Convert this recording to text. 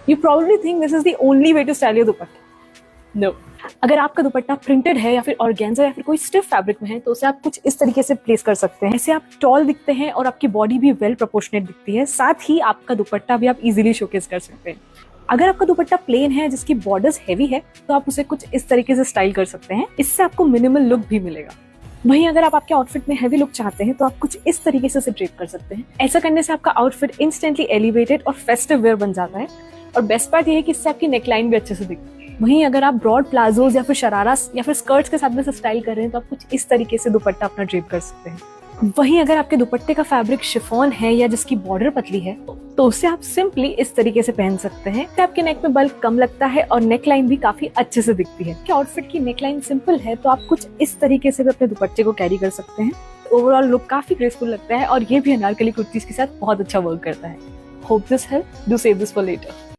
You probably think this is the only way to style your dupatta. No. अगर आपका दुपट्टा printed है या फिर ऑर्गेन्जा या फिर कोई स्टिफ फैब्रिक में है तो उसे आप कुछ इस तरीके से प्लेस कर सकते हैं. ऐसे आप टॉल दिखते हैं और आपकी बॉडी भी वेल प्रोपोर्शनेट दिखती है. साथ ही आपका दुपट्टा भी आप इजीली शोकेस कर सकते हैं. अगर आपका दुपट्टा प्लेन है जिसकी बॉर्डर्स हैवी है तो आप उसे कुछ इस तरीके से स्टाइल कर सकते हैं. इससे आपको मिनिमल लुक भी मिलेगा. वहीं अगर आप आपके आउटफिट में हैवी लुक चाहते हैं तो आप कुछ इस तरीके से ड्रेप कर सकते हैं. ऐसा करने से आपका आउटफिट इंस्टेंटली एलिवेटेड और फेस्टिव वेयर बन जाता है. और बेस्ट पार्ट ये है कि इससे आपकी नेकलाइन भी अच्छे से दिखती है. वहीं अगर आप ब्रॉड प्लाजोज या फिर शरारा या फिर स्कर्ट्स के साथ में स्टाइल कर रहे हैं तो आप कुछ इस तरीके से दुपट्टा अपना ड्रेप कर सकते हैं. वहीं अगर आपके दुपट्टे का फैब्रिक शिफॉन है या जिसकी बॉर्डर पतली है तो उसे आप सिंपली इस तरीके से पहन सकते हैं. आपके नेक में बल्क कम लगता है और नेक लाइन भी काफी अच्छे से दिखती है. क्या आउटफिट की नेक लाइन सिंपल है तो आप कुछ इस तरीके से भी अपने दुपट्टे को कैरी कर सकते हैं. ओवरऑल लुक काफी ग्रेसफुल लगता है और ये भी अनारकली कुर्तीज के साथ बहुत अच्छा वर्क करता है. Hope this help. Do save this for letter.